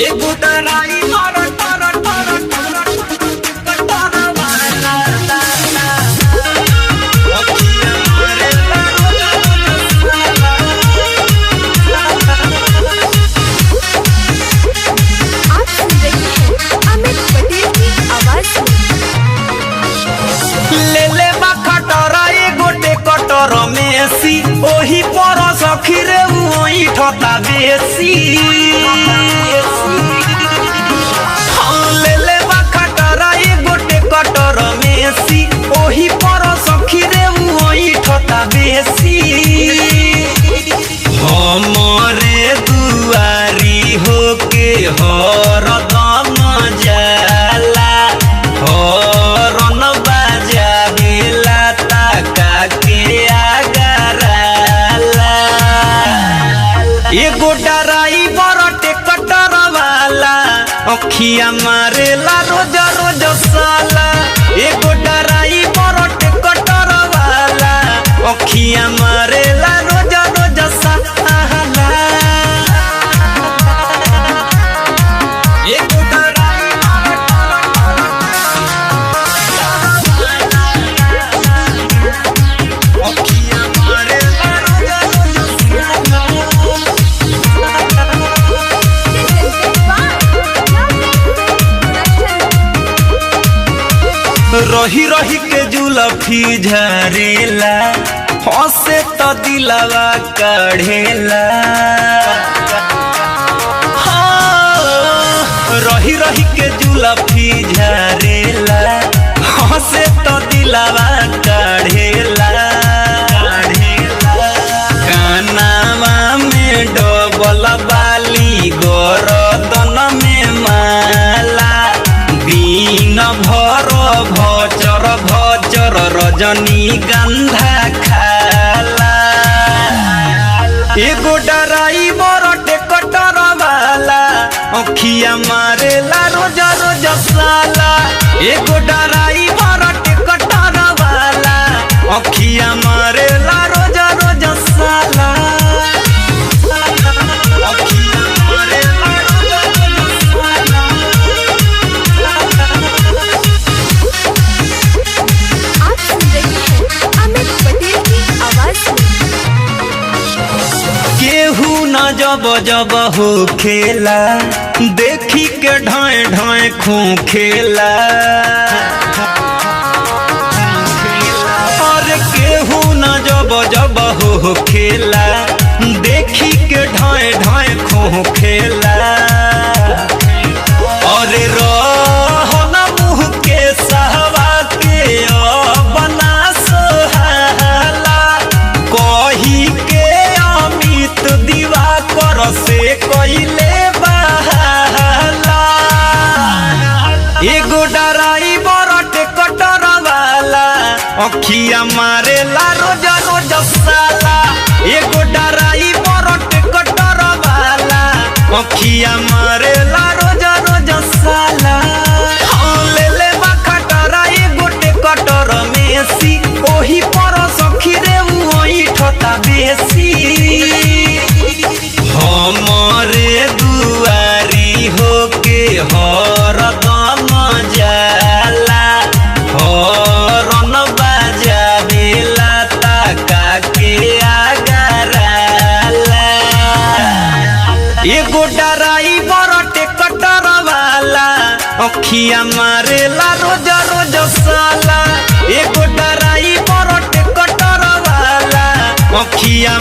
एगो डराई टर टर टर टर टर वाला अखियां मारे आप सुन रहे हैं अमित पटेल की आवाज में। ले ले बा खटरा एगो टेकटर मेसी ओही पर सखी रे ओही ठता बेसी ले ले बा खटरा एगो टेकटर मेसी ओही पर सखी रे ओही ठता बेसी हमरे दुआरी होके हरदम जाला हरन बाजावेला ताका के आगराला एगो डराइवर टेकटर वाला अखियां मारेला रोज रोज साला एगो डराइवर टेकटर वाला अखियां मारेला रोज रोज साला एगो रही रही के जुलफी झरेला हंसे तो दिलवा कढ़ेला रही रही के जुलफी झरेला हंसे तो दिलवा कढ़ेला कानावा में डबल बाली गरदन में माला दिन भर भचर भचर रजनी गंधा खाला एगो डराइवर टेकटर वाला अखियां मारेला रोज रोज साला एगो डराइवर टेकटर वाला अखियां मारेला रोज रोज साला अखियां मारेला रोज रोज साला आप सुन रहे हैं अमित पटेल की आवाज में। केहू न जब जब हो खेला देखी के ढाए ढाए खू खेला और केहू न जब जब हो खेला देखी के ढाए ढाए खू खेला और रहन मुँह के सहवा के बना सोहाला कही के अमित दिवाकर से कइले बहाला एगो डराइवर टेकटर वाला अखियां मारेला रोज रोज साला एगो डराइवर टेकटर वाला अखियां मारेला रोज रोज साला ले ले बा खटरा एगो टेकटर मेसी ओही पर सखी रे ओही ठता बेसी हमरे दुआरी होके हरदम जाला हरन बाजावेला ताका के आगराला एगो डराइवर टेकटर वाला अखियां मारेला रोज रोज साला एगो डराइवर टेकटर वाला अखियां